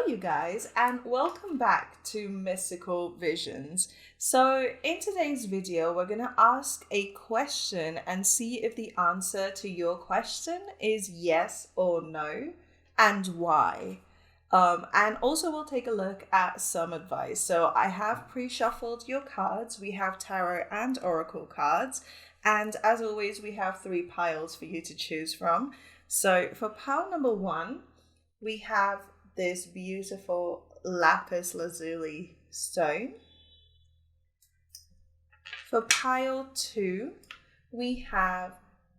you guys, and welcome back to Mystical Visions. So, in today's video, we're going to ask a question and see if the answer to your question is yes or no, and why. And also, we'll take a look at some advice. So, I have pre-shuffled your cards. We have tarot and oracle cards. And as always, we have 3 piles for you to choose from. So, for pile number 1, we have this beautiful lapis lazuli stone. For pile 2, we have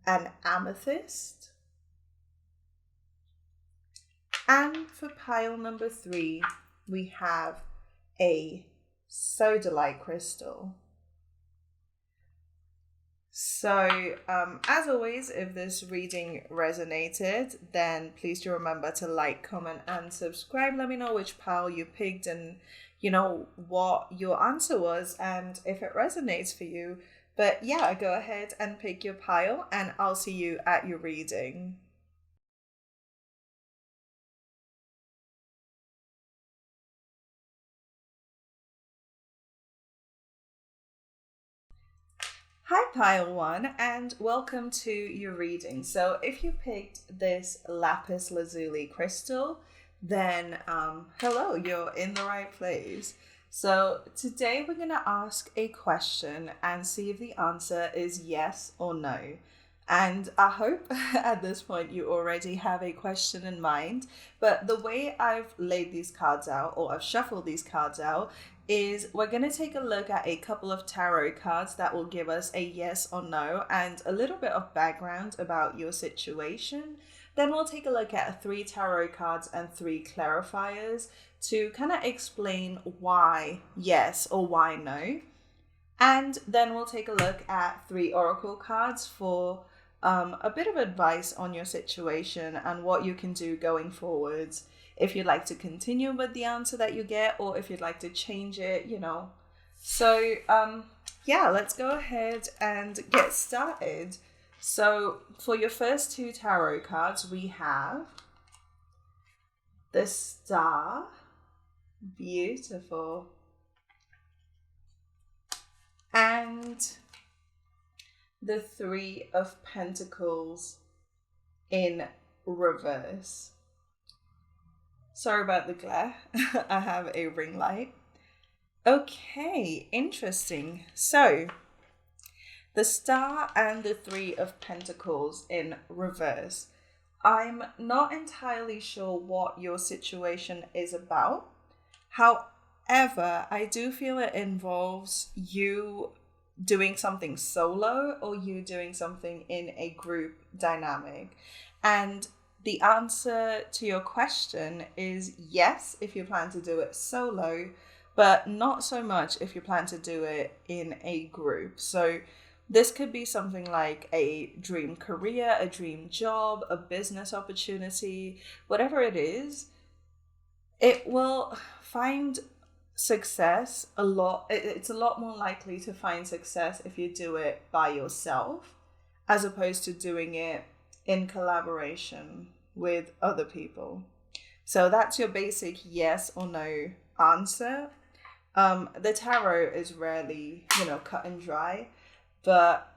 an amethyst. And for pile number 3, we have a sodalite crystal. So, as always, if this reading resonated, then please do remember to like, comment, and subscribe. Let me know which pile you picked and, what your answer was and if it resonates for you. But yeah, go ahead and pick your pile and I'll see you at your reading. Hi pile 1 and welcome to your reading. So if you picked this lapis lazuli crystal, then hello, you're in the right place. So today we're going to ask a question and see if the answer is yes or no. And I hope at this point you already have a question in mind, but the way I've laid these cards out, or I've shuffled these cards out, is we're going to take a look at a couple of tarot cards that will give us a yes or no and a little bit of background about your situation. Then we'll take a look at 3 tarot cards and 3 clarifiers to kind of explain why yes or why no. And then we'll take a look at 3 oracle cards for a bit of advice on your situation and what you can do going forwards. If you'd like to continue with the answer that you get, or if you'd like to change it, So, yeah, let's go ahead and get started. So, for your first 2 tarot cards, we have the Star. Beautiful. And the 3 of Pentacles in reverse. Sorry about the glare. I have a ring light. Okay, interesting. So, the Star and the 3 of Pentacles in reverse. I'm not entirely sure what your situation is about. However, I do feel it involves you doing something solo or you doing something in a group dynamic. And the answer to your question is yes, if you plan to do it solo, but not so much if you plan to do it in a group. So this could be something like a dream career, a dream job, a business opportunity, whatever it is, it will find success a lot. It's a lot more likely to find success if you do it by yourself as opposed to doing it in collaboration with other people. So that's your basic yes or no answer. The tarot is rarely, cut and dry, but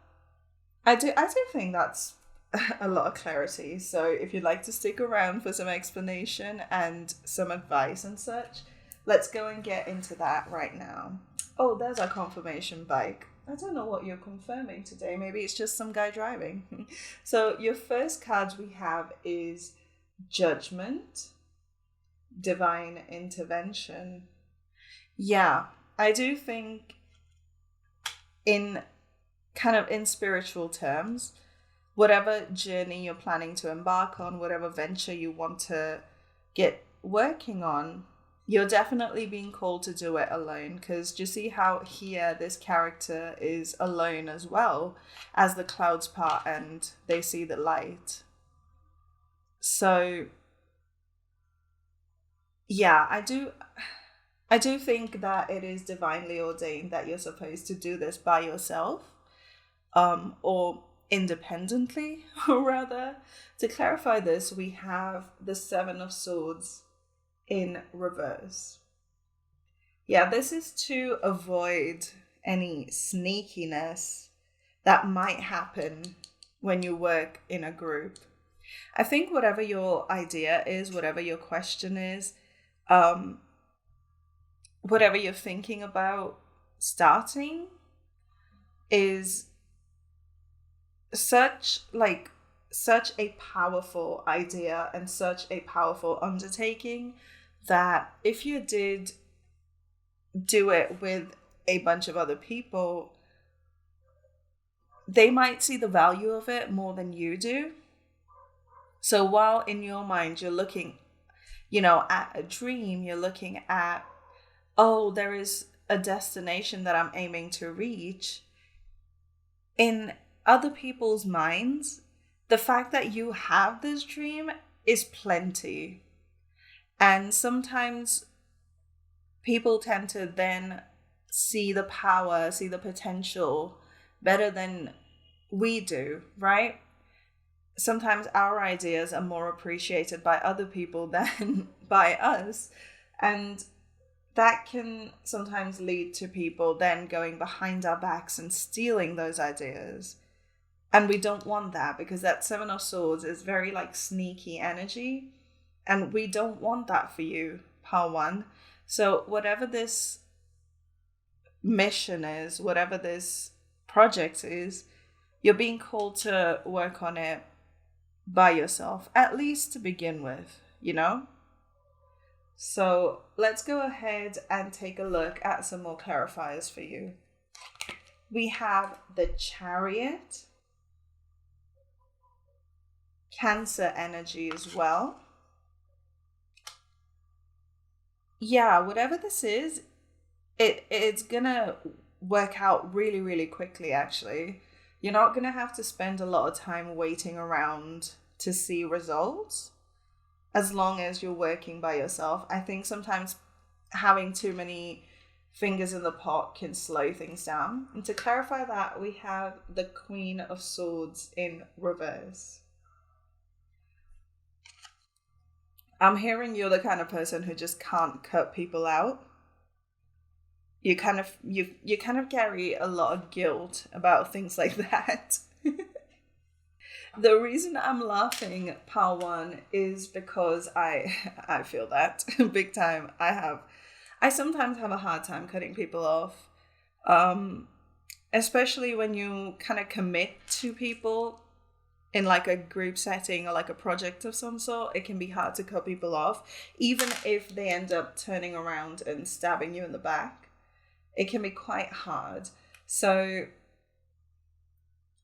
I do think that's a lot of clarity. So if you'd like to stick around for some explanation and some advice and such, let's go and get into that right now. Oh, there's our confirmation bike. I don't know what you're confirming today. Maybe it's just some guy driving. So your first cards we have is Judgment, Divine Intervention. Yeah, I do think in spiritual terms, whatever journey you're planning to embark on, whatever venture you want to get working on, you're definitely being called to do it alone, because do you see how here this character is alone as well as the clouds part and they see the light. So yeah, I do think that it is divinely ordained that you're supposed to do this by yourself, or independently, or rather. To clarify this, we have the 7 of Swords in reverse. Yeah, this is to avoid any sneakiness that might happen when you work in a group. I think whatever your idea is, whatever your question is, um, whatever you're thinking about starting is such a powerful idea and such a powerful undertaking that if you did do it with a bunch of other people, they might see the value of it more than you do. So while in your mind you're looking, at a dream, you're looking at, oh, there is a destination that I'm aiming to reach. In other people's minds, the fact that you have this dream is plenty. And sometimes people tend to then see the power, see the potential better than we do, right? Sometimes our ideas are more appreciated by other people than by us. And that can sometimes lead to people then going behind our backs and stealing those ideas. And we don't want that, because that Seven of Swords is very sneaky energy. And we don't want that for you, Pile 1. So whatever this mission is, whatever this project is, you're being called to work on it by yourself, at least to begin with, So let's go ahead and take a look at some more clarifiers for you. We have the Chariot, Cancer energy as well. Yeah, whatever this is, it's gonna work out really, really quickly, actually. You're not gonna have to spend a lot of time waiting around to see results, as long as you're working by yourself. I think sometimes having too many fingers in the pot can slow things down. And to clarify that, we have the Queen of Swords in reverse. I'm hearing you're the kind of person who just can't cut people out. You kind of carry a lot of guilt about things like that. The reason I'm laughing, Pile 1, is because I feel that big time. I sometimes have a hard time cutting people off, especially when you kind of commit to people in a group setting or a project of some sort. It can be hard to cut people off, even if they end up turning around and stabbing you in the back. It can be quite hard. So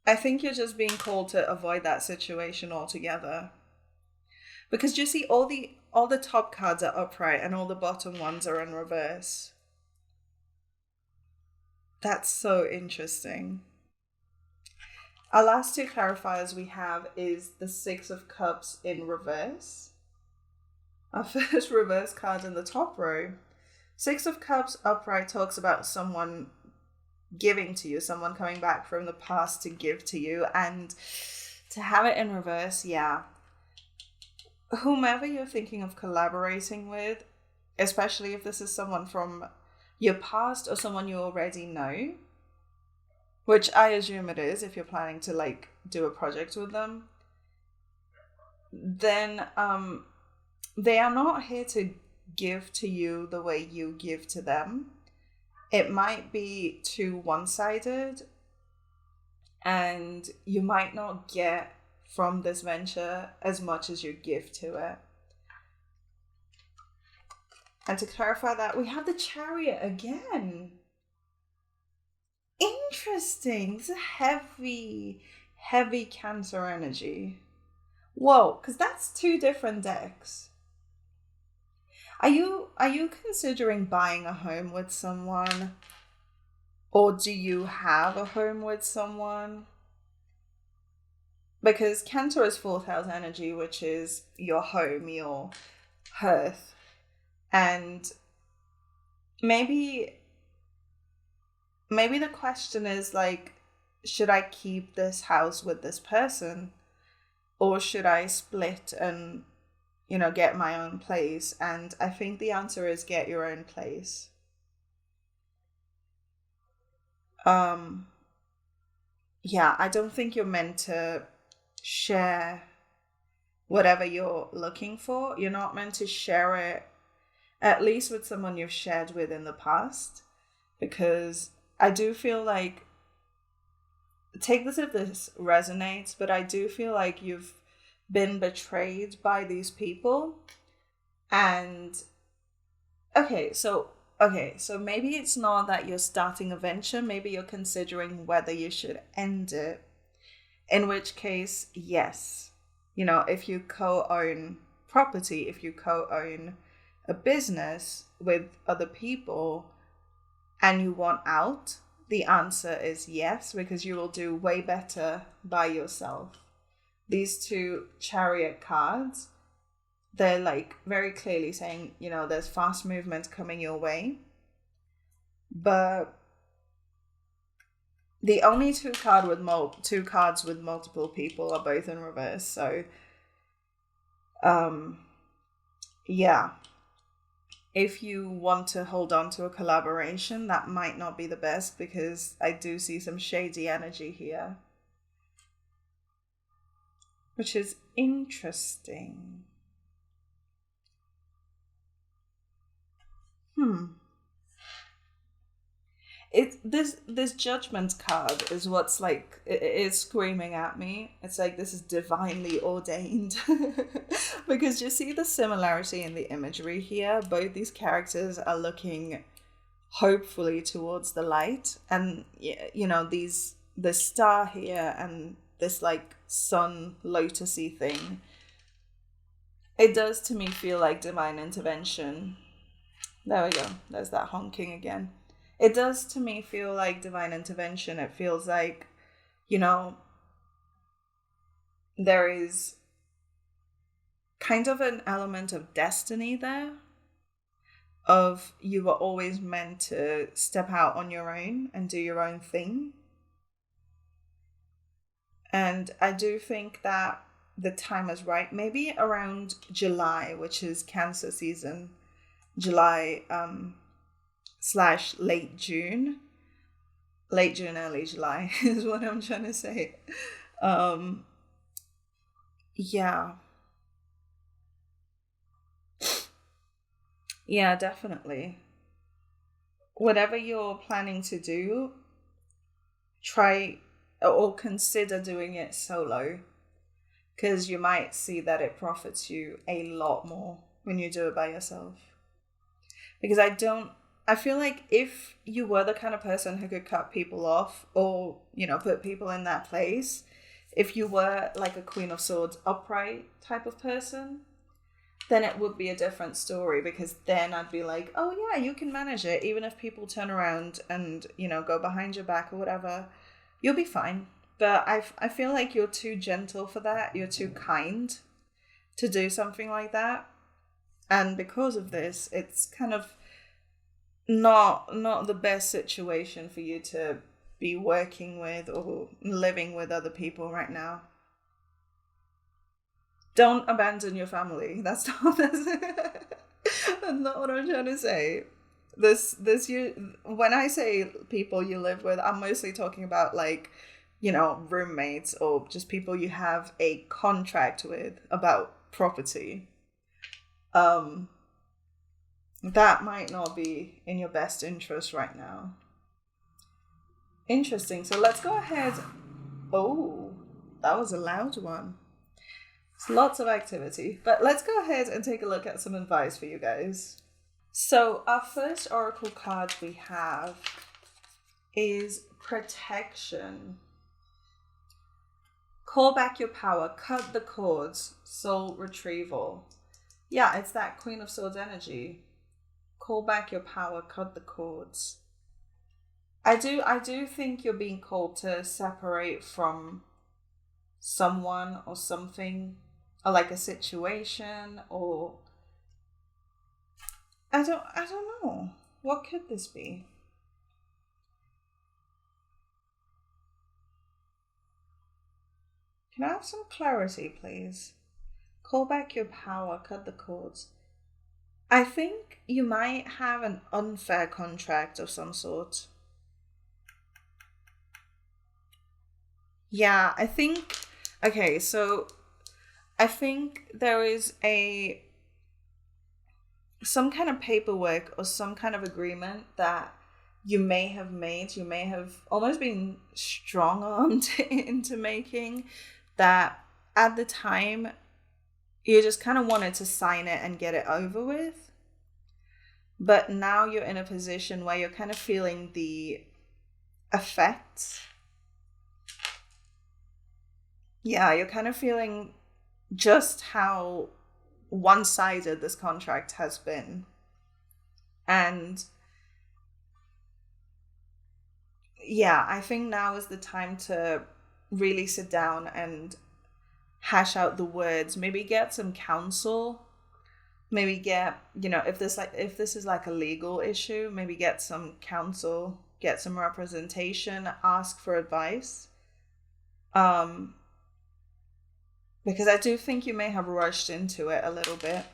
I think you're just being called to avoid that situation altogether. Because you see, all the top cards are upright and all the bottom ones are in reverse. That's so interesting. Our last two clarifiers we have is the Six of Cups in reverse. Our first reverse card in the top row. Six of Cups upright talks about someone giving to you, someone coming back from the past to give to you. And to have it in reverse, yeah. Whomever you're thinking of collaborating with, especially if this is someone from your past or someone you already know, which I assume it is if you're planning to do a project with them, then they are not here to give to you the way you give to them. It might be too one-sided, and you might not get from this venture as much as you give to it. And to clarify that, we have the Chariot again. Interesting. It's a heavy Cancer energy. Whoa, because that's two different decks. Are you considering buying a home with someone? Or do you have a home with someone? Because Cancer is 4th house energy, which is your home, your hearth. And maybe the question is should I keep this house with this person? Or should I split and get my own place. And I think the answer is get your own place. Um, yeah, I don't think you're meant to share whatever you're looking for. You're not meant to share it, at least with someone you've shared with in the past, because I do feel like, take this if this resonates, but I do feel like you've been betrayed by these people. And okay, so maybe it's not that you're starting a venture, maybe you're considering whether you should end it. In which case, yes. If you co-own property, if you co-own a business with other people and you want out, the answer is yes, because you will do way better by yourself. These two chariot cards, they're like very clearly saying, there's fast movement coming your way. But the only two cards with multiple people are both in reverse. So, yeah. If you want to hold on to a collaboration, that might not be the best, because I do see some shady energy here, which is interesting. This judgment card is what's like, it is screaming at me. It's like, this is divinely ordained. Because you see the similarity in the imagery here. Both these characters are looking hopefully towards the light, and the star here and this like sun lotusy thing, it does to me feel like divine intervention. There we go, there's that honking again. It does to me feel like divine intervention. It feels like, there is kind of an element of destiny there, of you were always meant to step out on your own and do your own thing. And I do think that the time is right, maybe around July, which is Cancer season, July / late June, early July is what I'm trying to say. Yeah. Yeah, definitely. Whatever you're planning to do, try or consider doing it solo, because you might see that it profits you a lot more when you do it by yourself. Because I feel like if you were the kind of person who could cut people off, or, put people in that place, if you were like a Queen of Swords upright type of person, then it would be a different story, because then I'd be like, oh yeah, you can manage it. Even if people turn around and, go behind your back or whatever, you'll be fine. But I feel like you're too gentle for that. You're too kind to do something like that. And because of this, it's kind of not the best situation for you to be working with or living with other people right now. Don't abandon your family. That's not that's not what I'm trying to say. This you When I say people you live with, I'm mostly talking about like, roommates, or just people you have a contract with about property. That might not be in your best interest right now. Interesting. So let's go ahead. Oh, that was a loud one. It's lots of activity. But let's go ahead and take a look at some advice for you guys. So our first oracle card we have is protection. Call back your power, cut the cords, soul retrieval. Yeah, it's that Queen of Swords energy. Call back your power, cut the cords. I do think you're being called to separate from someone or something, or like a situation, or I don't know. What could this be? Can I have some clarity, please? Call back your power, cut the cords. I think you might have an unfair contract of some sort. Yeah, I think, okay, so I think there is some kind of paperwork or some kind of agreement that you may have made, you may have almost been strong armed into making, that at the time you just kind of wanted to sign it and get it over with. But now you're in a position where you're kind of feeling the effects. Yeah, you're kind of feeling just how one-sided this contract has been. And yeah, I think now is the time to really sit down and hash out the words, maybe get some counsel, maybe get, if this is like a legal issue, maybe get some counsel, get some representation, ask for advice. Because I do think you may have rushed into it a little bit.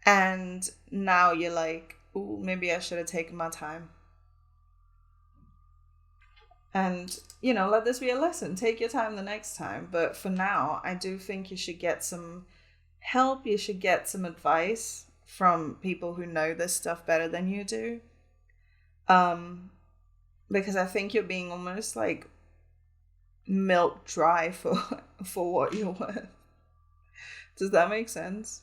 And now you're like, ooh, maybe I should have taken my time. And, let this be a lesson. Take your time the next time. But for now, I do think you should get some help. You should get some advice from people who know this stuff better than you do. Because I think you're being almost like milk dry for what you're worth. Does that make sense?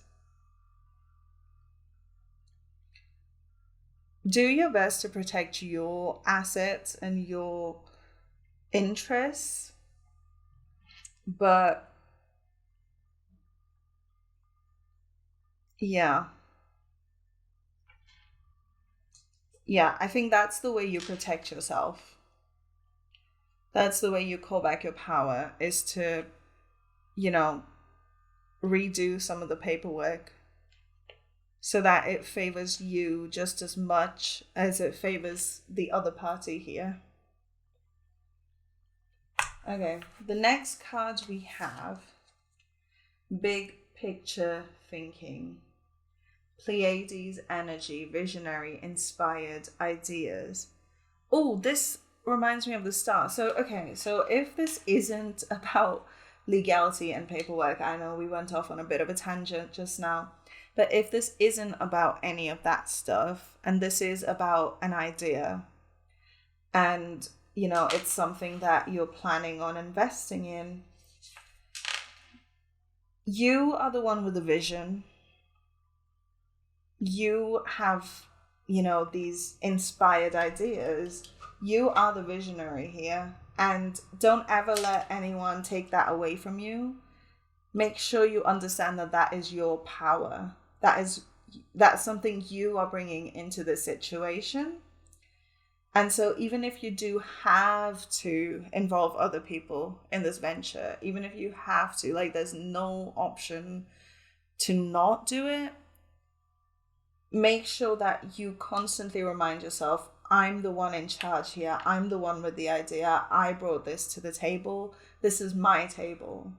Do your best to protect your assets and your interests, but yeah, I think that's the way you protect yourself. That's the way you call back your power, is to, redo some of the paperwork so that it favors you just as much as it favors the other party here. Okay, the next cards we have, big picture thinking, Pleiades energy, visionary, inspired ideas. Oh, this reminds me of the start. So if this isn't about legality and paperwork, I know we went off on a bit of a tangent just now, but if this isn't about any of that stuff, and this is about an idea, and it's something that you're planning on investing in, you are the one with the vision. You have, these inspired ideas. You are the visionary here. And don't ever let anyone take that away from you. Make sure you understand that is your power. That's something you are bringing into the situation. And so even if you do have to involve other people in this venture, even if you have to, there's no option to not do it, make sure that you constantly remind yourself, I'm the one in charge here. I'm the one with the idea. I brought this to the table. This is my table.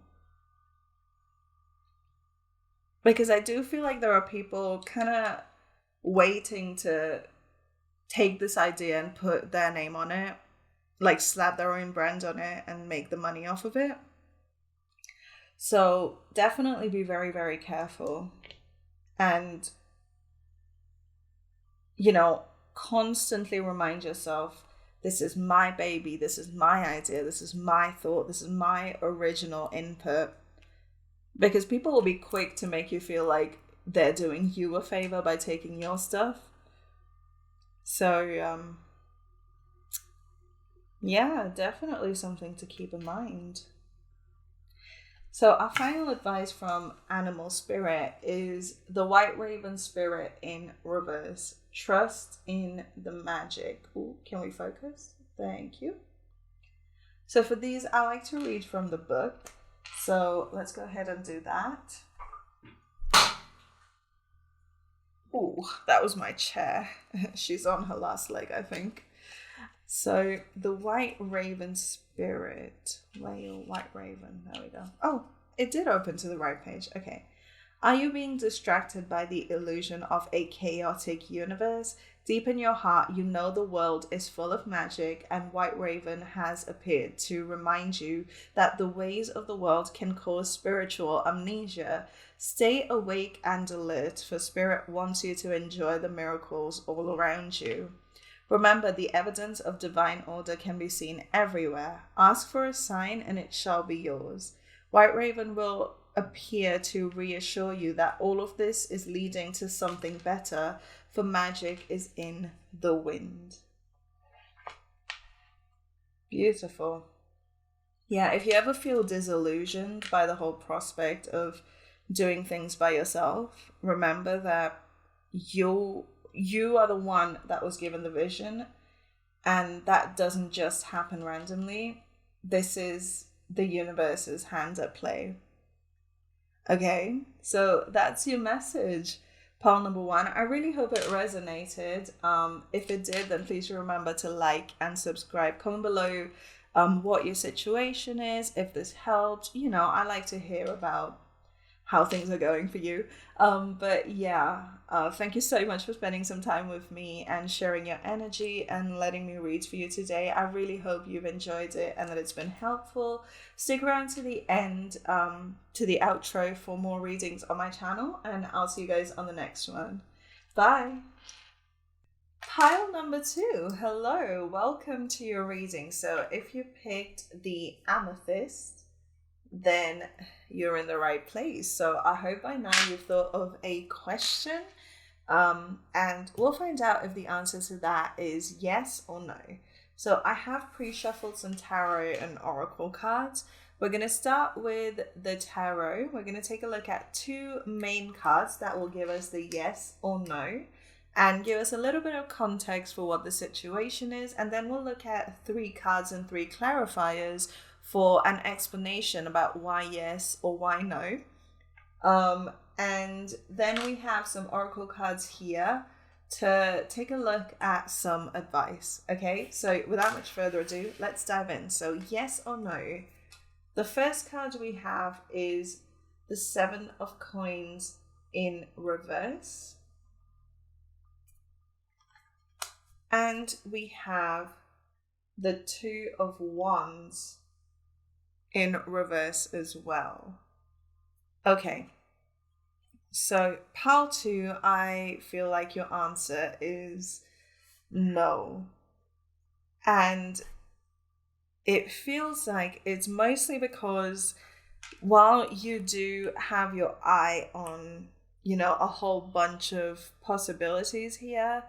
Because I do feel like there are people kind of waiting to take this idea and put their name on it, slap their own brand on it and make the money off of it. So definitely be very, very careful. And, constantly remind yourself, this is my baby, this is my idea, this is my thought, this is my original input. Because people will be quick to make you feel like they're doing you a favor by taking your stuff. So, definitely something to keep in mind. So our final advice from Animal Spirit is the White Raven Spirit in reverse. Trust in the magic. Ooh, can we focus? Thank you. So for these, I like to read from the book. So let's go ahead and do that. Ooh, that was my chair. She's on her last leg, I think. So the White Raven Spirit. Whale, White Raven. There we go. Oh, it did open to the right page. Okay. Are you being distracted by the illusion of a chaotic universe? Deep in your heart, you know the world is full of magic, and White Raven has appeared to remind you that the ways of the world can cause spiritual amnesia. Stay awake and alert, for Spirit wants you to enjoy the miracles all around you. Remember, the evidence of divine order can be seen everywhere. Ask for a sign, and it shall be yours. White Raven will appear to reassure you that all of this is leading to something better, for magic is in the wind. Beautiful. Yeah, if you ever feel disillusioned by the whole prospect of doing things by yourself, remember that you are the one that was given the vision, and that doesn't just happen randomly. This is the universe's hand at play. Okay, so that's your message, pile number 1. I really hope it resonated. If it did, then please remember to like and subscribe. Comment below what your situation is, if this helped. You know, I like to hear about how things are going for you. But yeah, thank you so much for spending some time with me and sharing your energy and letting me read for you today. I really hope you've enjoyed it and that it's been helpful. Stick around to the end, to the outro, for more readings on my channel, and I'll see you guys on the next one. Bye. Pile number 2. Hello, welcome to your reading. So if you picked the amethyst, then you're in the right place. So I hope by now you've thought of a question, and we'll find out if the answer to that is yes or no. So I have pre-shuffled some tarot and oracle cards. We're going to start with the tarot. We're going to take a look at 2 main cards that will give us the yes or no and give us a little bit of context for what the situation is, and then we'll look at 3 cards and 3 clarifiers for an explanation about why yes or why no. And then we have some oracle cards here to take a look at some advice. Okay, so without much further ado, let's dive in. So yes or no. The first card we have is the 7 of Coins in reverse. And we have the 2 of Wands in reverse as well. Okay, so pile 2, I feel like your answer is no. And it feels like it's mostly because while you do have your eye on, you know, a whole bunch of possibilities here,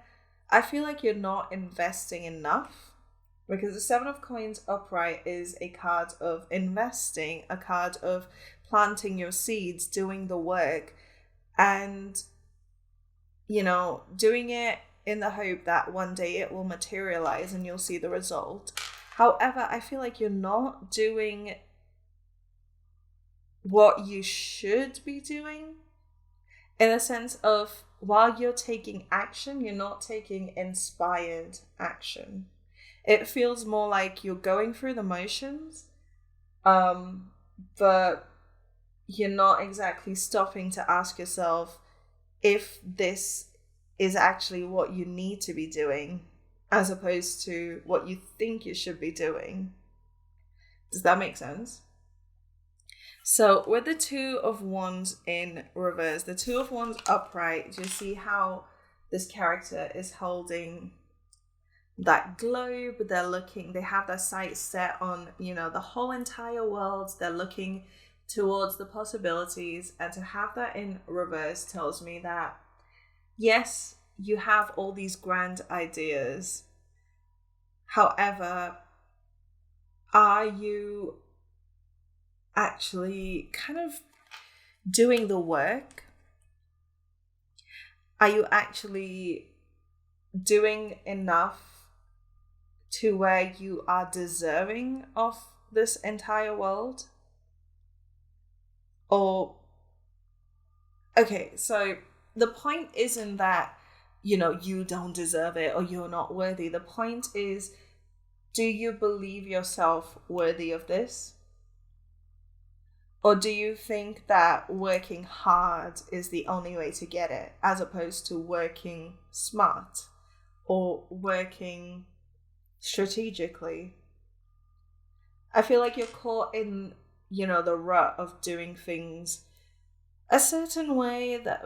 I feel like you're not investing enough. Because the 7 of Coins upright is a card of investing, a card of planting your seeds, doing the work, and, you know, doing it in the hope that one day it will materialize and you'll see the result. However, I feel like you're not doing what you should be doing, in a sense of, while you're taking action, you're not taking inspired action. It feels more like you're going through the motions, but you're not exactly stopping to ask yourself if this is actually what you need to be doing, as opposed to what you think you should be doing. Does that make sense? So with the 2 of Wands in reverse, the 2 of Wands upright, do you see how this character is holding that globe? They have their sights set on, you know, the whole entire world. They're looking towards the possibilities, and to have that in reverse tells me that yes, you have all these grand ideas. However, are you actually kind of doing the work? Are you actually doing enough to where you are deserving of this entire world? Or, okay, so the point isn't that, you know, you don't deserve it or you're not worthy. The point is, do you believe yourself worthy of this? Or do you think that working hard is the only way to get it, as opposed to working smart or working strategically? I feel like you're caught in, the rut of doing things a certain way that,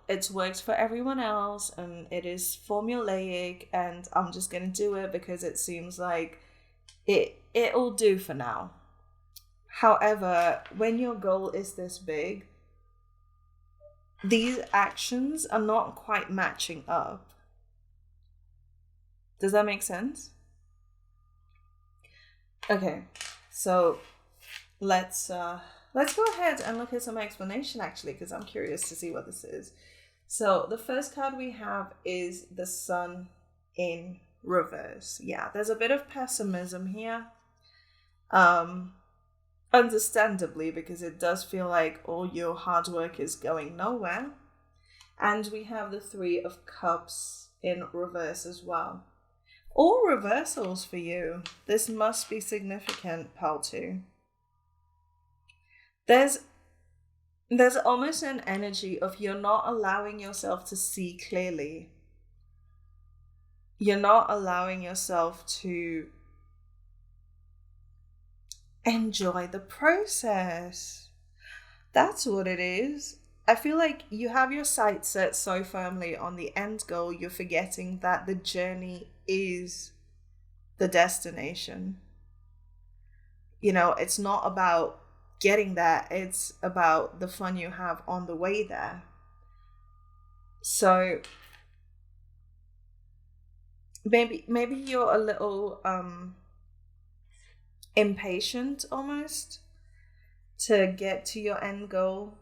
it's worked for everyone else and it is formulaic, and I'm just going to do it because it seems like it'll do for now. However, when your goal is this big, these actions are not quite matching up. Does that make sense? Okay, so let's go ahead and look at some explanation, actually, because I'm curious to see what this is. So the first card we have is the Sun in reverse. Yeah, there's a bit of pessimism here. Understandably, because it does feel like all your hard work is going nowhere. And we have the Three of Cups in reverse as well. All reversals for you. This must be significant, pal 2. There's almost an energy of you're not allowing yourself to see clearly. You're not allowing yourself to enjoy the process. That's what it is. I feel like you have your sights set so firmly on the end goal, you're forgetting that the journey is the destination. It's not about getting there, it's about the fun you have on the way there. So maybe you're a little impatient almost to get to your end goal,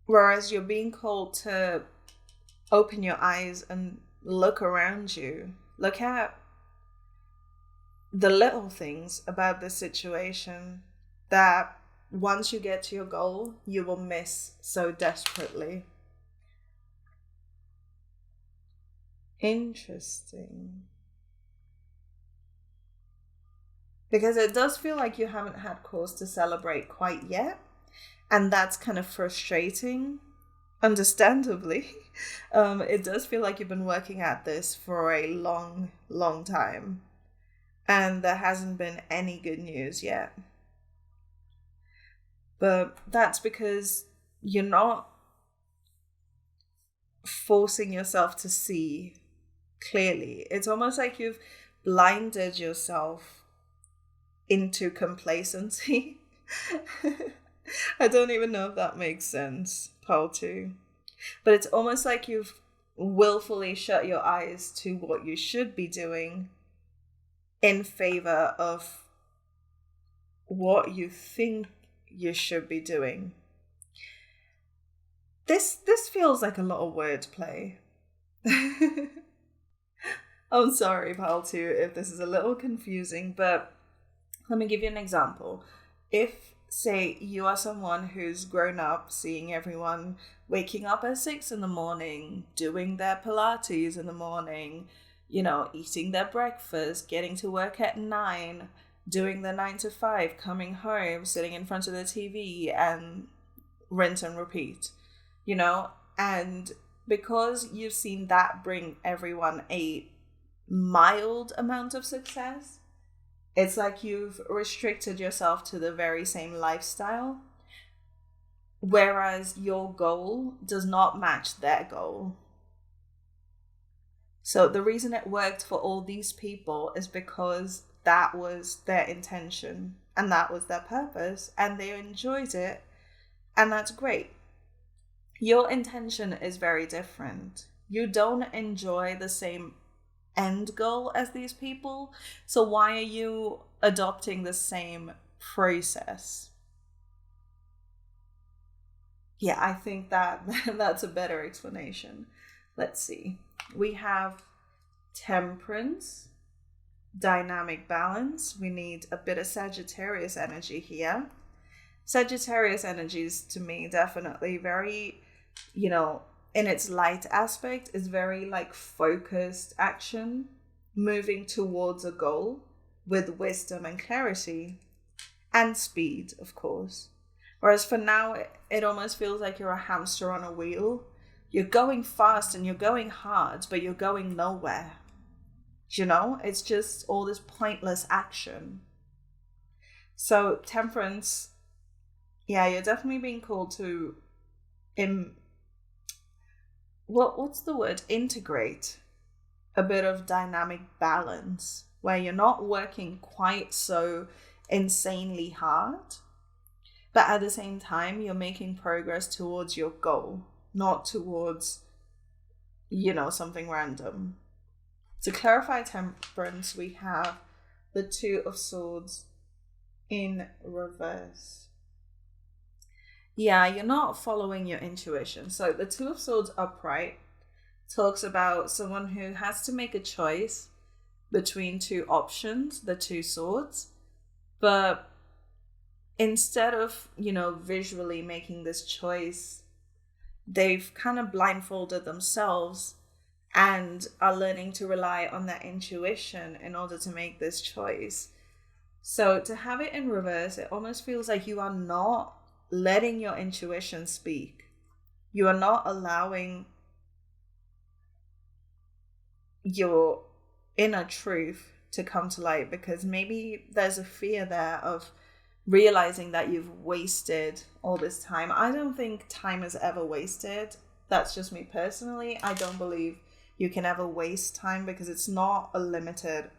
whereas you're being called to open your eyes and look around you. Look at the little things about the situation that once you get to your goal, you will miss so desperately. Interesting. Because it does feel like you haven't had cause to celebrate quite yet. And that's kind of frustrating, understandably. It does feel like you've been working at this for a long, long time. And there hasn't been any good news yet. But that's because you're not forcing yourself to see clearly. It's almost like you've blinded yourself into complacency. I don't even know if that makes sense, Paul 2. But it's almost like you've willfully shut your eyes to what you should be doing in favor of what you think you should be doing. This feels like a lot of wordplay. I'm sorry, Pal 2, if this is a little confusing, but let me give you an example. If, say, you are someone who's grown up seeing everyone waking up at 6 a.m, doing their Pilates in the morning, eating their breakfast, getting to work at 9, doing the 9 to 5, coming home, sitting in front of the TV and rinse and repeat, and because you've seen that bring everyone a mild amount of success, it's like you've restricted yourself to the very same lifestyle, whereas your goal does not match their goal. So the reason it worked for all these people is because that was their intention and that was their purpose and they enjoyed it, and that's great. Your intention is very different. You don't enjoy the same end goal as these people, so why are you adopting the same process? Yeah, I think that's a better explanation. Let's see. We have Temperance, dynamic balance. We need a bit of Sagittarius energy here. Sagittarius energies, to me, definitely very, in its light aspect, is very like focused action, moving towards a goal with wisdom and clarity. and speed, of course. Whereas for now, it almost feels like you're a hamster on a wheel. You're going fast and you're going hard, but you're going nowhere. You know, it's just all this pointless action. So temperance, yeah, you're definitely being called to what's the word? Integrate a bit of dynamic balance where you're not working quite so insanely hard, but at the same time you're making progress towards your goal, not towards, something random. To clarify temperance, we have the Two of Swords in reverse. Yeah, you're not following your intuition. So the Two of Swords upright talks about someone who has to make a choice between two options, the two swords, but instead of, visually making this choice, they've kind of blindfolded themselves and are learning to rely on their intuition in order to make this choice. So to have it in reverse, it almost feels like you are not letting your intuition speak. You are not allowing your inner truth to come to light, because maybe there's a fear there of realizing that you've wasted all this time. I don't think time is ever wasted. That's just me personally. I don't believe you can ever waste time, because it's not a limited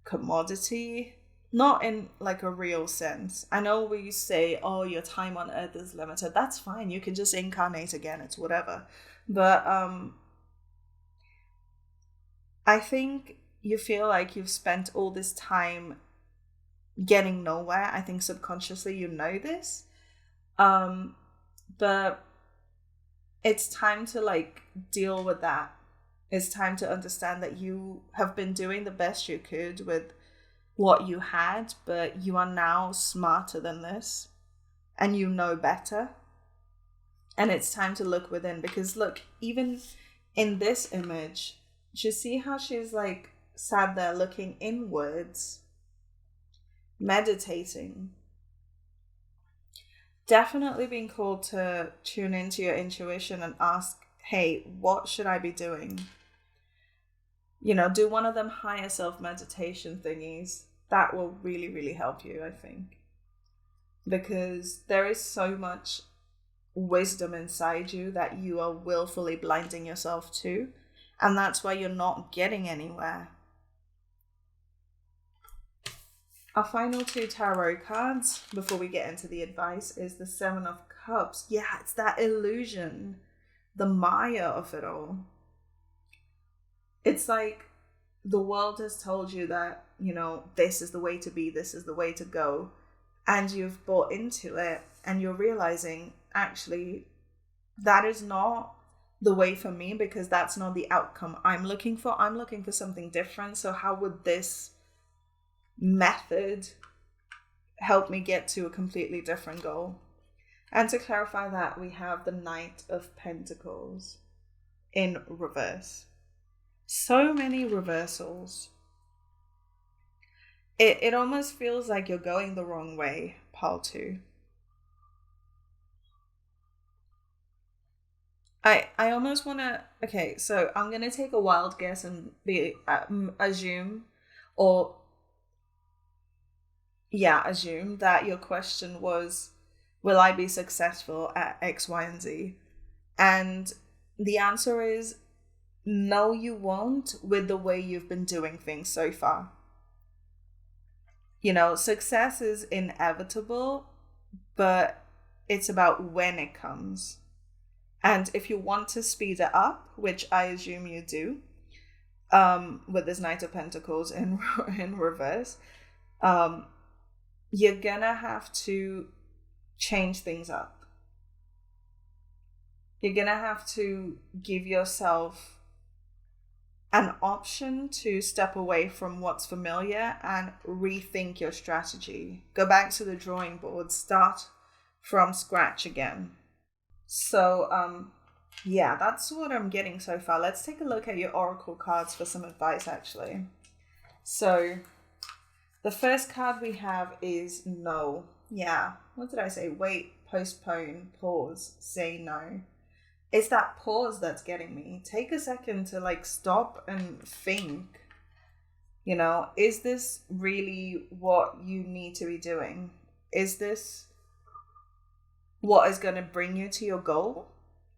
commodity, not in like a real sense. I know we say, oh, your time on earth is limited. That's fine. You can just incarnate again. It's whatever. But I think you feel like you've spent all this time getting nowhere. I think subconsciously you know this. But it's time to deal with that. It's time to understand that you have been doing the best you could with what you had, but you are now smarter than this and you know better. And it's time to look within, because look, even in this image, do you see how she's sat there looking inwards, meditating? Definitely being called to tune into your intuition and ask, hey, what should I be doing? Do one of them higher self meditation thingies. That will really, really help you, I think. Because there is so much wisdom inside you that you are willfully blinding yourself to. And that's why you're not getting anywhere. Our final two tarot cards before we get into the advice is the Seven of Cups. Yeah, it's that illusion, the Maya of it all. It's like the world has told you that, this is the way to be, this is the way to go. And you've bought into it and you're realizing, actually, that is not the way for me, because that's not the outcome I'm looking for. I'm looking for something different. So how would this method help me get to a completely different goal? And to clarify that, we have the Knight of Pentacles in reverse. So many reversals. It almost feels like you're going the wrong way, pile 2. I almost want to... Okay, so I'm going to take a wild guess and assume that your question was, will I be successful at X, Y, and Z? And the answer is, no, you won't, with the way you've been doing things so far. Success is inevitable, but it's about when it comes. And if you want to speed it up, which I assume you do, with this Knight of Pentacles in reverse, you're gonna have to change things up. You're gonna have to give yourself an option to step away from what's familiar and rethink your strategy. Go back to the drawing board, start from scratch again. So, that's what I'm getting so far. Let's take a look at your oracle cards for some advice, actually. So, The first card we have is no. Yeah. What did I say? Wait, postpone, pause, say no. It's that pause that's getting me. Take a second to like stop and think. You know, is this really what you need to be doing? Is this what is going to bring you to your goal?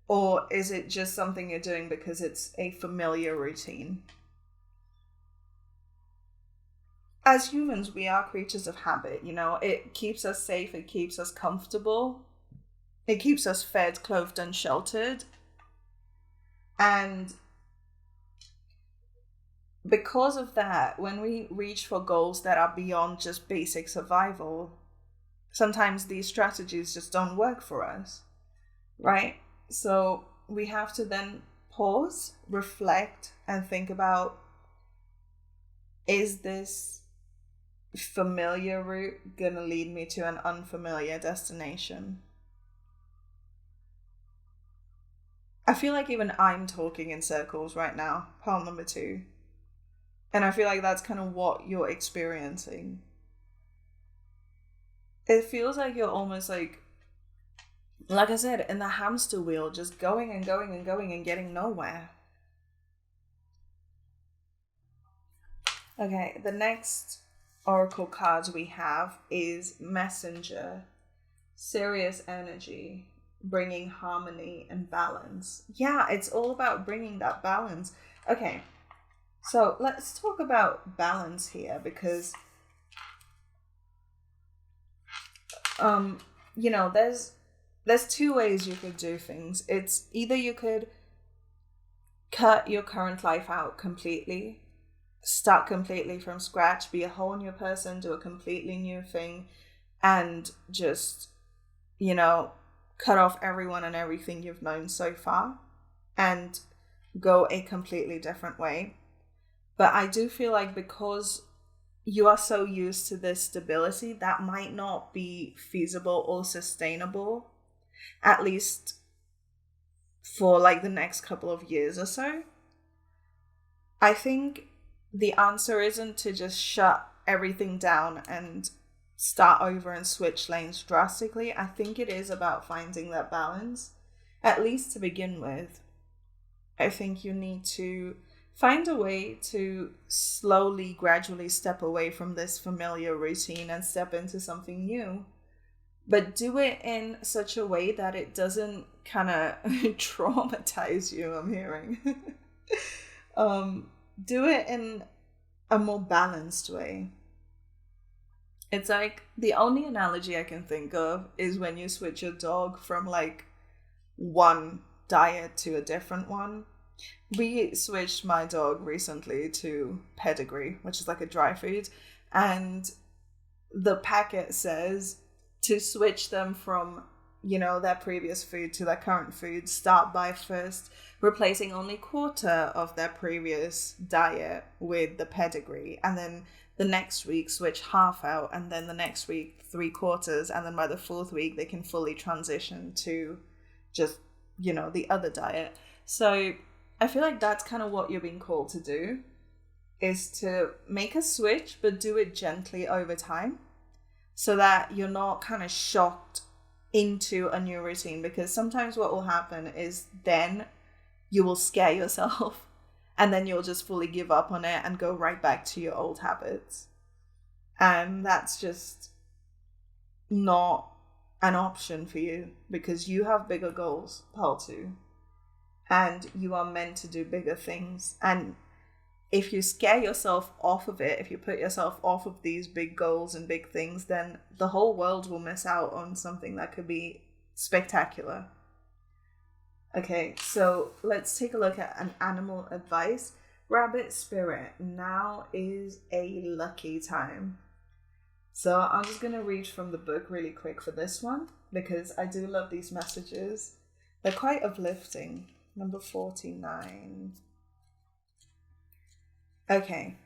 Or is it just something you're doing because it's a familiar routine? As humans, we are creatures of habit, you know. It keeps us safe, it keeps us comfortable, it keeps us fed, clothed, and sheltered. And because of that, when we reach for goals that are beyond just basic survival, sometimes these strategies just don't work for us, right? So we have to then pause, reflect, and think about, is this familiar route gonna lead me to an unfamiliar destination? I feel like even I'm talking in circles right now, pile number 2. And I feel like that's kind of what you're experiencing. It feels like you're almost like I said, in the hamster wheel, just going and going and going and getting nowhere. Okay, the next oracle cards we have is Messenger, serious energy, bringing harmony and balance. Yeah, it's all about bringing that balance. Okay, so let's talk about balance here, because you know, there's 2 ways you could do things. It's either you could cut your current life out completely, start completely from scratch, be a whole new person, do a completely new thing, and just, you know, cut off everyone and everything you've known so far and go a completely different way. But I do feel like because you are so used to this stability, that might not be feasible or sustainable, at least for like the next couple of years or so. I think the answer isn't to just shut everything down and start over and switch lanes drastically. I think it is about finding that balance, at least to begin with. I think you need to find a way to slowly, gradually step away from this familiar routine and step into something new. But do it in such a way that it doesn't kind of traumatize you, I'm hearing. Do it in a more balanced way. It's like the only analogy I can think of is when you switch your dog from like one diet to a different one. We switched my dog recently to pedigree, which is like a dry food, and the packet says to switch them from, you know, their previous food to their current food, start by first replacing only quarter of their previous diet with the pedigree, and then the next week switch half out, and then the next week 3/4, and then by the 4th week they can fully transition to just, you know, the other diet. So I feel like that's kind of what you're being called to do, is to make a switch, but do it gently over time so that you're not kind of shocked into a new routine. Because sometimes what will happen is then you will scare yourself and then you'll just fully give up on it and go right back to your old habits. And that's just not an option for you, because you have bigger goals, Pearl 2. And you are meant to do bigger things. And if you scare yourself off of it, if you put yourself off of these big goals and big things, then the whole world will miss out on something that could be spectacular. Okay, so let's take a look at an animal advice. Rabbit spirit, now is a lucky time. So I'm just going to read from the book really quick for this one, because I do love these messages. They're quite uplifting. Number 49. Okay.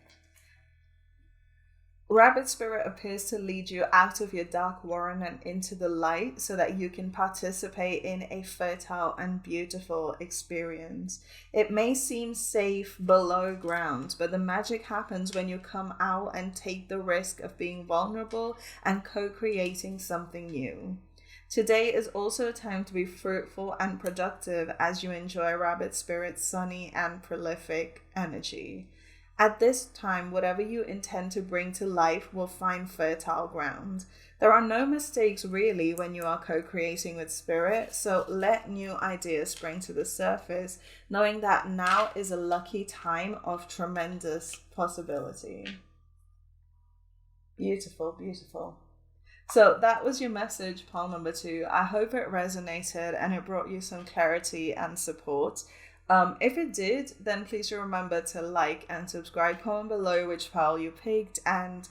Rabbit Spirit appears to lead you out of your dark warren and into the light so that you can participate in a fertile and beautiful experience. It may seem safe below ground, but the magic happens when you come out and take the risk of being vulnerable and co-creating something new. Today is also a time to be fruitful and productive as you enjoy Rabbit Spirit's sunny and prolific energy. At this time, whatever you intend to bring to life will find fertile ground. There are no mistakes really when you are co-creating with spirit, so let new ideas spring to the surface, knowing that now is a lucky time of tremendous possibility. Beautiful, beautiful. So that was your message, pile number 2. I hope it resonated and it brought you some clarity and support. If it did, then please remember to like and subscribe. Comment below which pile you picked, and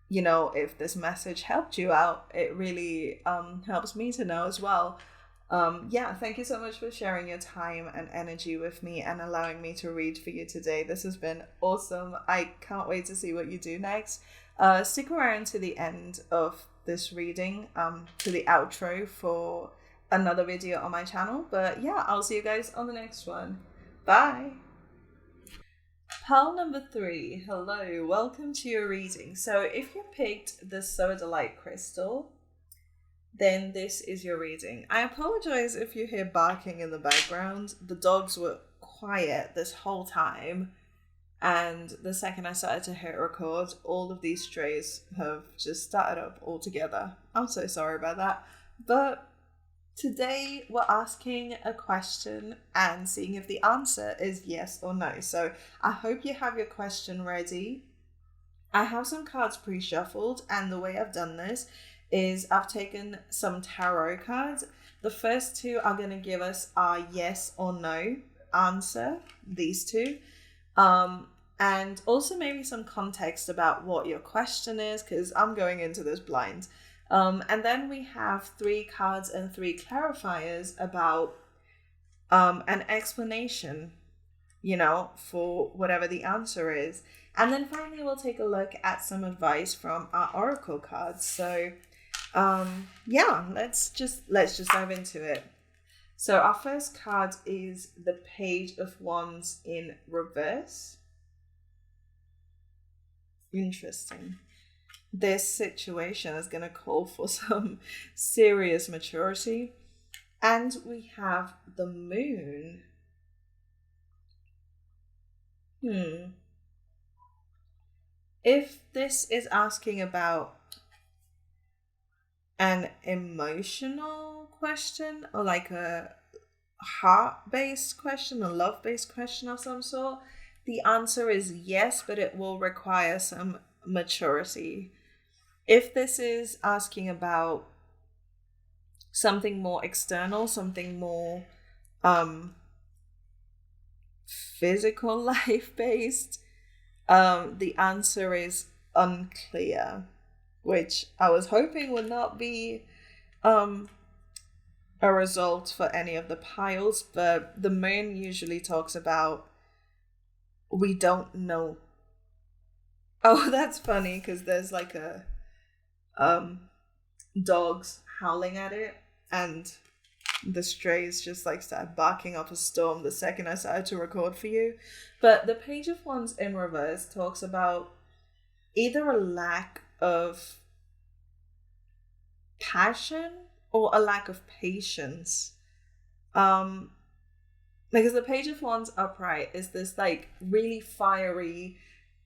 if this message helped you out, it really helps me to know as well. Thank you so much for sharing your time and energy with me and allowing me to read for you today. This has been awesome. I can't wait to see what you do next. Stick around to the end of this reading, to the outro for another video on my channel. But yeah, I'll see you guys on the next one. Bye. Pile number 3. Hello, welcome to your reading. So if you picked the Sodalite crystal, then this is your reading. I apologize if you hear barking in the background. The dogs were quiet this whole time, and the second I started to hit record, all of these strays have just started up all together. I'm so sorry about that. But today we're asking a question and seeing if the answer is yes or no. So I hope you have your question ready. I have some cards pre-shuffled, and the way I've done this is I've taken some tarot cards. The first 2 are going to give us our yes or no answer, these 2. And also maybe some context about what your question is, because I'm going into this blind. And then we have 3 cards and 3 clarifiers about an explanation, for whatever the answer is. And then finally, we'll take a look at some advice from our oracle cards. So, let's just dive into it. So our first card is the Page of Wands in reverse. Interesting. This situation is going to call for some serious maturity. And we have the Moon. If this is asking about an emotional question, or like a heart-based question, a love-based question of some sort, the answer is yes, but it will require some maturity. If this is asking about something more external, something more physical life-based, the answer is unclear, which I was hoping would not be a result for any of the piles, but the Moon usually talks about we don't know. Oh, that's funny, because there's like a dogs howling at it, and the strays just like started barking up a storm the second I started to record for you. But the Page of Wands in reverse talks about either a lack of passion or a lack of patience. Because the Page of Wands upright is this like really fiery,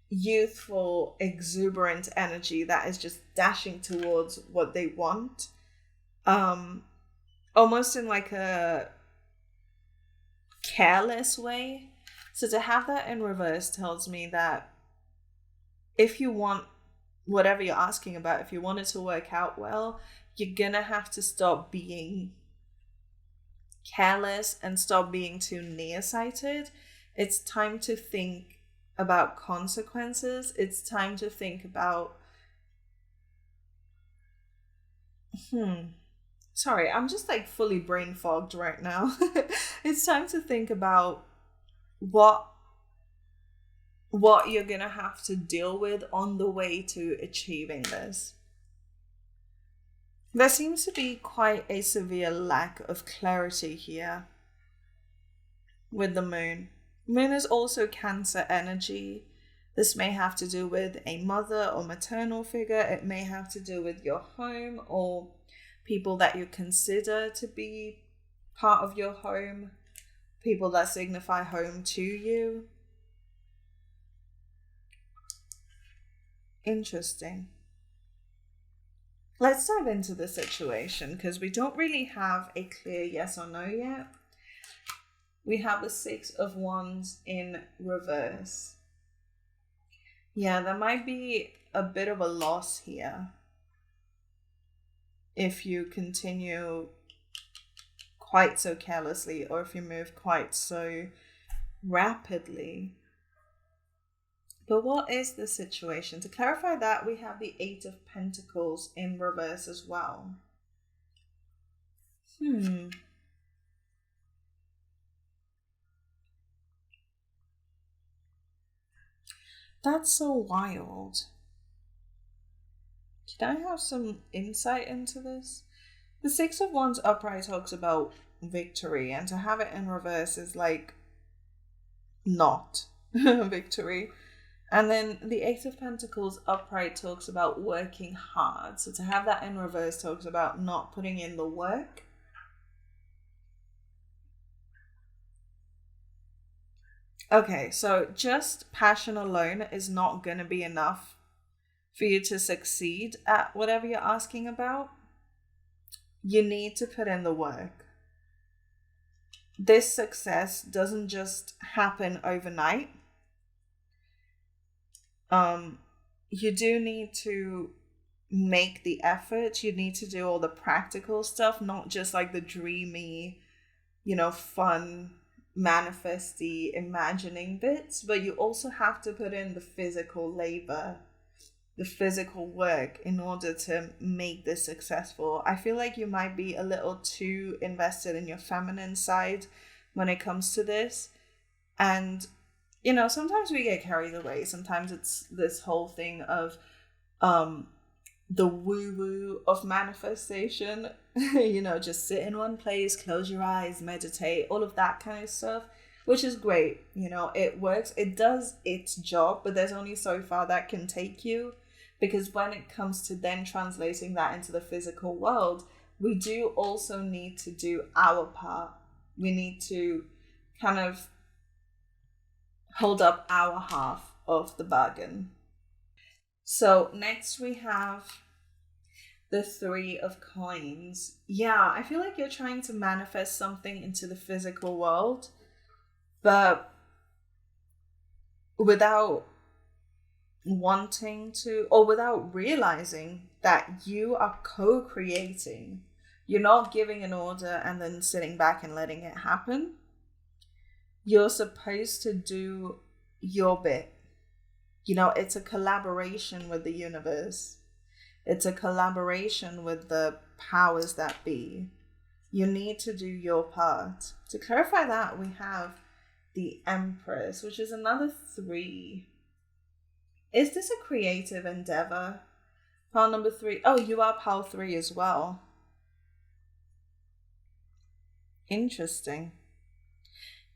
youthful, exuberant energy that is just dashing towards what they want. Almost in like a careless way. So to have that in reverse tells me that if you want whatever you're asking about, if you want it to work out well, you're gonna have to stop being careless and stop being too nearsighted. It's time to think about consequences. It's time to think about sorry, I'm just like fully brain fogged right now. It's time to think about what what you're gonna have to deal with on the way to achieving this. There seems to be quite a severe lack of clarity here with the moon. Moon is also Cancer energy. This may have to do with a mother or maternal figure. It may have to do with your home or people that you consider to be part of your home, people that signify home to you. Interesting. Let's dive into the situation because we don't really have a clear yes or no yet. We have the Six of Wands in reverse. Yeah, there might be a bit of a loss here if you continue quite so carelessly or if you move quite so rapidly. But what is the situation? To clarify that, we have the Eight of Pentacles in reverse as well. That's so wild. Can I have some insight into this? The Six of Wands upright talks about victory, and to have it in reverse is like not victory. And then the Eight of Pentacles upright talks about working hard. So to have that in reverse talks about not putting in the work. Okay, so just passion alone is not going to be enough for you to succeed at whatever you're asking about. You need to put in the work. This success doesn't just happen overnight. You do need to make the effort. You need to do all the practical stuff, not just like the dreamy, fun, manifesty, imagining bits, but you also have to put in the physical labor, the physical work in order to make this successful. I feel like you might be a little too invested in your feminine side when it comes to this. And sometimes we get carried away. Sometimes it's this whole thing of the woo-woo of manifestation. Just sit in one place, close your eyes, meditate, all of that kind of stuff, which is great. It works. It does its job, but there's only so far that can take you, because when it comes to then translating that into the physical world, we do also need to do our part. We need to kind of hold up our half of the bargain. So next we have the Three of Coins. Yeah, I feel like you're trying to manifest something into the physical world, but without wanting to, or without realizing that you are co-creating. You're not giving an order and then sitting back and letting it happen. You're supposed to do your bit. It's a collaboration with the universe. It's a collaboration with the powers that be. You need to do your part. To clarify that, we have the Empress, which is another 3. Is this a creative endeavor? Pile number 3. Oh, you are pile 3 as well. Interesting.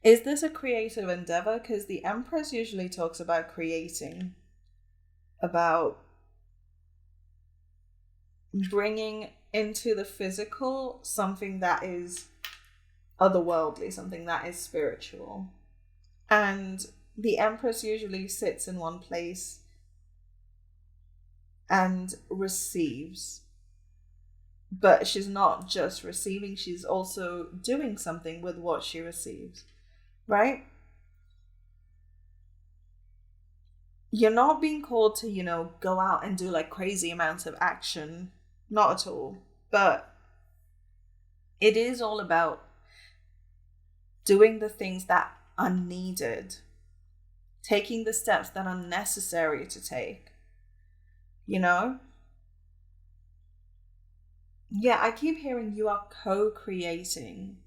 Is this a creative endeavor? Because the Empress usually talks about creating, about bringing into the physical something that is otherworldly, something that is spiritual. And the Empress usually sits in one place and receives. But she's not just receiving, she's also doing something with what she receives. Right? You're not being called to, go out and do like crazy amounts of action. Not at all. But it is all about doing the things that are needed. Taking the steps that are necessary to take. Yeah, I keep hearing you are co-creating.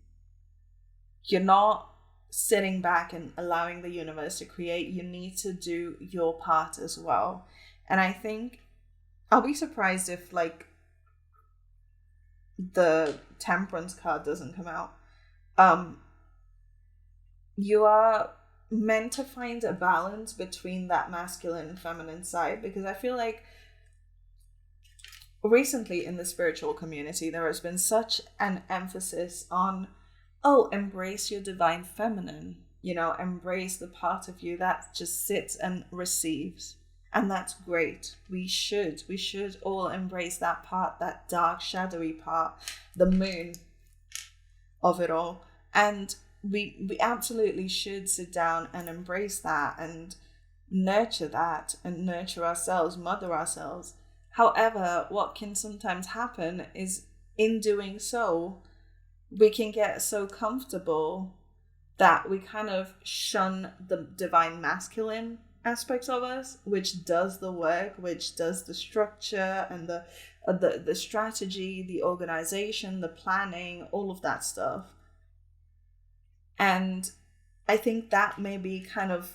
You're not sitting back and allowing the universe to create, you need to do your part as well. And I think I'll be surprised if like the Temperance card doesn't come out. You are meant to find a balance between that masculine and feminine side, because I feel like recently in the spiritual community there has been such an emphasis on, oh, embrace your divine feminine, you know, embrace the part of you that just sits and receives. And that's great. We should all embrace that part, that dark, shadowy part, the moon of it all. And we absolutely should sit down and embrace that and nurture that and nurture ourselves, mother ourselves. However, what can sometimes happen is in doing so, we can get so comfortable that we kind of shun the divine masculine aspects of us, which does the work, which does the structure and the strategy, the organization, the planning, all of that stuff. And I think that may be kind of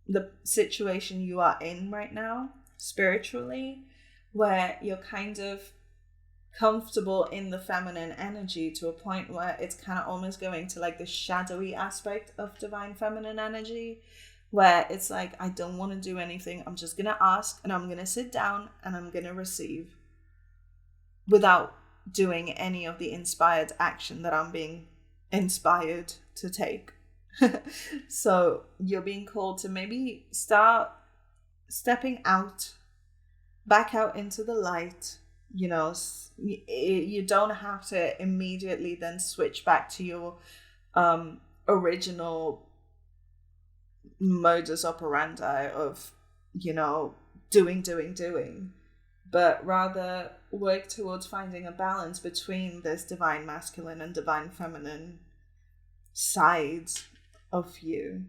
the situation you are in right now, spiritually, where you're kind of comfortable in the feminine energy to a point where it's kind of almost going to like the shadowy aspect of divine feminine energy, where it's like, I don't want to do anything. I'm just going to ask, and I'm going to sit down and I'm going to receive without doing any of the inspired action that I'm being inspired to take. So you're being called to maybe start stepping out, back out into the light. You know, you don't have to immediately then switch back to your original modus operandi of, you know, doing, but rather work towards finding a balance between this divine masculine and divine feminine sides of you.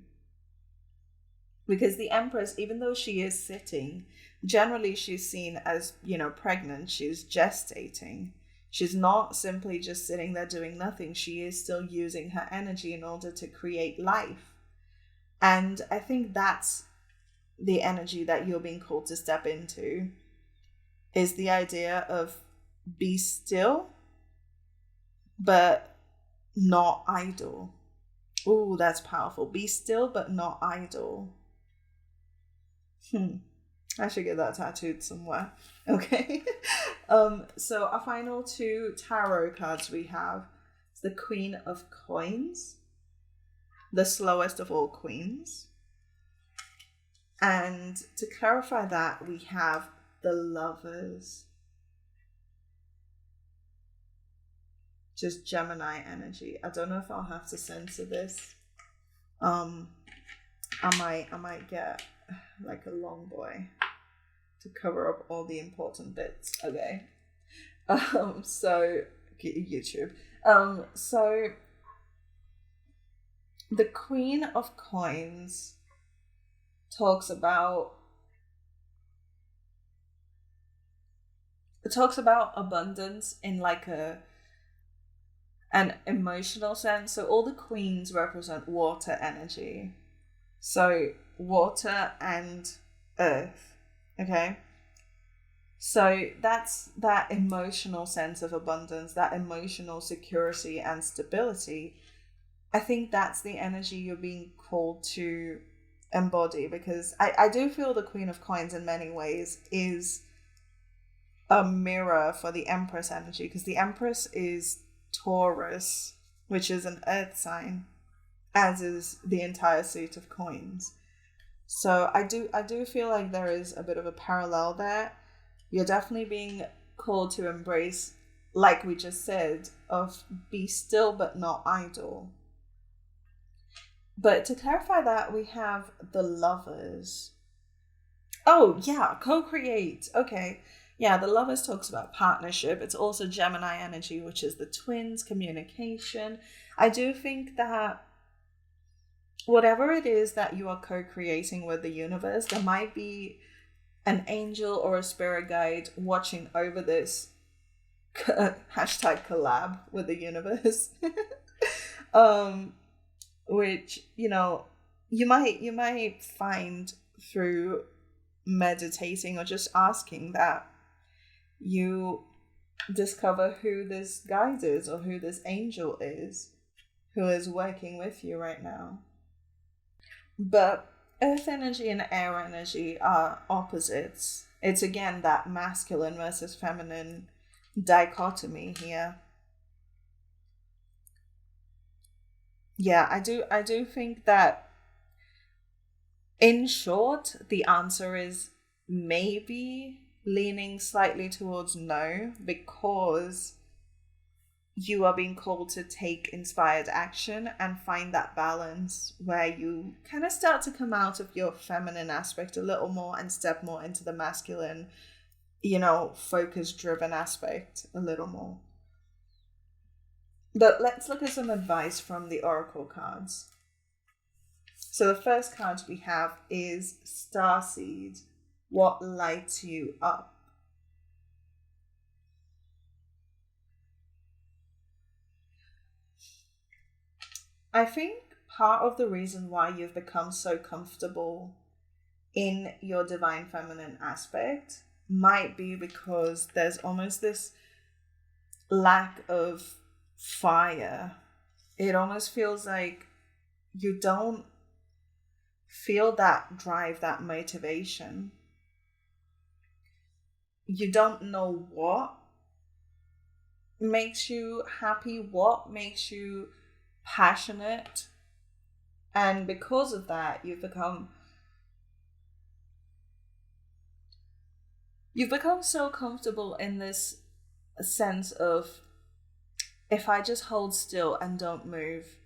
Because the Empress, even though she is sitting, generally she's seen as, you know, pregnant. She's gestating. She's not simply just sitting there doing nothing. She is still using her energy in order to create life. And I think that's the energy that you're being called to step into, is the idea of be still, but not idle. Ooh, that's powerful. Be still, but not idle. I should get that tattooed somewhere. Okay. So our final two tarot cards we have is the Queen of Coins, the slowest of all queens. And to clarify that, we have the Lovers. Just Gemini energy. I don't know if I'll have to censor this. I might get like a long boy to cover up all the important bits. Okay. So YouTube. So the Queen of Coins talks about abundance in like an emotional sense. So all the queens represent water energy. So water and earth. Okay. So that's that emotional sense of abundance, that emotional security and stability. I think that's the energy you're being called to embody, because I do feel the Queen of Coins in many ways is a mirror for the Empress energy, because the Empress is Taurus, which is an earth sign, as is the entire suit of coins. So I do feel like there is a bit of a parallel there. You're definitely being called to embrace, like we just said, of be still but not idle. But to clarify that, we have the Lovers. Oh yeah, co-create. Okay. Yeah, the Lovers talks about partnership. It's also Gemini energy, which is the twins, communication. I do think that whatever it is that you are co-creating with the universe, there might be an angel or a spirit guide watching over this hashtag collab with the universe. which, you might find through meditating or just asking that you discover who this guide is or who this angel is who is working with you right now. But earth energy and air energy are opposites. It's again that masculine versus feminine dichotomy here. Yeah, I do think that, in short, the answer is maybe leaning slightly towards no, because you are being called to take inspired action and find that balance where you kind of start to come out of your feminine aspect a little more and step more into the masculine, focus driven aspect a little more. But let's look at some advice from the oracle cards. So the first card we have is Starseed. What lights you up? I think part of the reason why you've become so comfortable in your divine feminine aspect might be because there's almost this lack of fire. It almost feels like you don't feel that drive, that motivation. You don't know what makes you happy, what makes you passionate. And because of that, you've become so comfortable in this sense of, if I just hold still and don't move,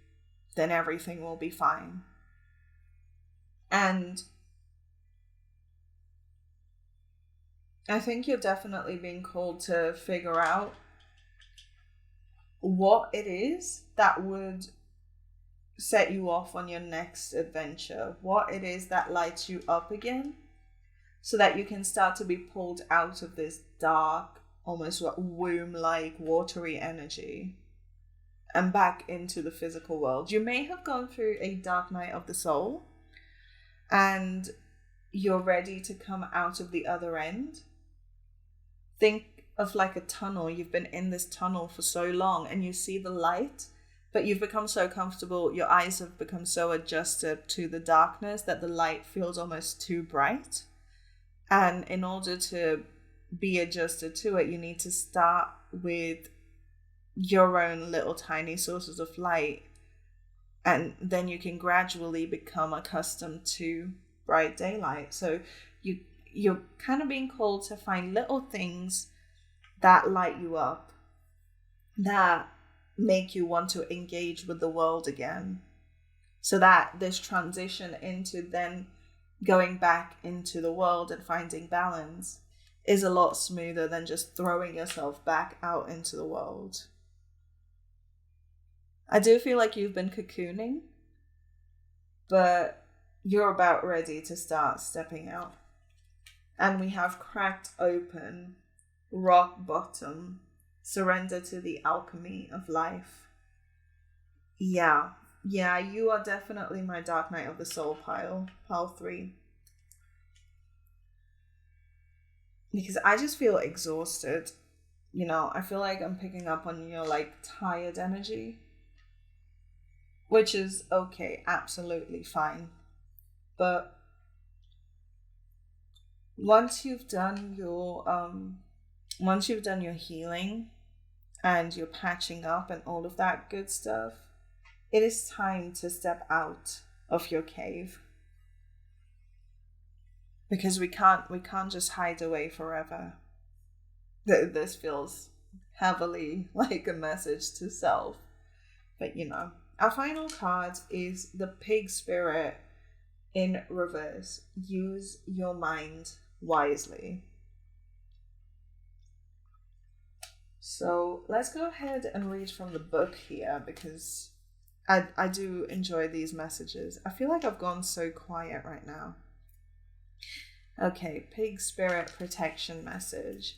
then everything will be fine. And I think you're definitely being called to figure out what it is that would set you off on your next adventure, what it is that lights you up again, so that you can start to be pulled out of this dark, almost womb-like, watery energy and back into the physical world. You may have gone through a dark night of the soul and you're ready to come out of the other end. Think of like a tunnel. You've been in this tunnel for so long and you see the light, but you've become so comfortable, your eyes have become so adjusted to the darkness that the light feels almost too bright. And in order to be adjusted to it, you need to start with your own little tiny sources of light. And then you can gradually become accustomed to bright daylight. So you're kind of being called to find little things that light you up, that make you want to engage with the world again. So that this transition into then going back into the world and finding balance is a lot smoother than just throwing yourself back out into the world. I do feel like you've been cocooning, but you're about ready to start stepping out. And we have cracked open, rock bottom, surrender to the alchemy of life. Yeah, you are definitely my dark night of the soul pile 3. Because I just feel exhausted. I feel like I'm picking up on your tired energy, which is okay, absolutely fine. But once you've done your healing and your patching up and all of that good stuff, it is time to step out of your cave. Because we can't just hide away forever. This feels heavily like a message to self. But our final card is the pig spirit in reverse. Use your mind wisely. So let's go ahead and read from the book here, because I do enjoy these messages. I feel like I've gone so quiet right now. Okay, pig spirit protection message.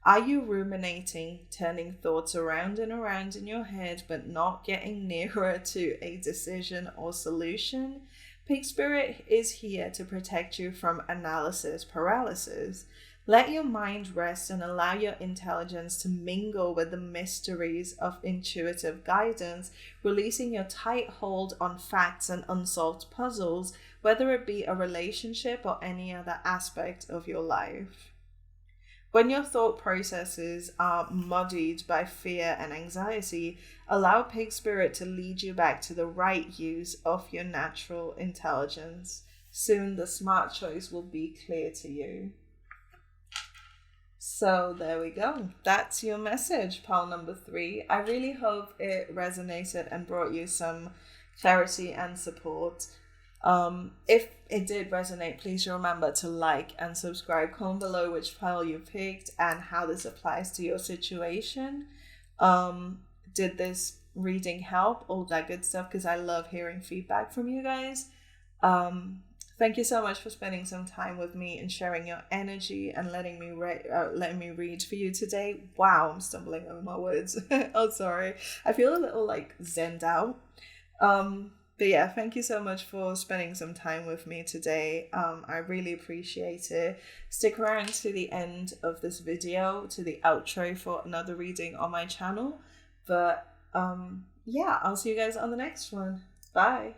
Are you ruminating, turning thoughts around and around in your head, but not getting nearer to a decision or solution? Pig Spirit is here to protect you from analysis paralysis. Let your mind rest and allow your intelligence to mingle with the mysteries of intuitive guidance, releasing your tight hold on facts and unsolved puzzles, whether it be a relationship or any other aspect of your life. When your thought processes are muddied by fear and anxiety, allow Pig Spirit to lead you back to the right use of your natural intelligence. Soon the smart choice will be clear to you. So there we go. That's your message, pile number 3. I really hope it resonated and brought you some clarity and support. If it did resonate, please remember to like and subscribe. Comment below which pile you picked and how this applies to your situation. Did this reading help? All that good stuff, because I love hearing feedback from you guys. Thank you so much for spending some time with me and sharing your energy and letting me read for you today. Wow, I'm stumbling over my words. Oh, sorry. I feel a little like zenned out. But yeah, thank you so much for spending some time with me today. I really appreciate it. Stick around to the end of this video, to the outro, for another reading on my channel. But yeah, I'll see you guys on the next one. Bye.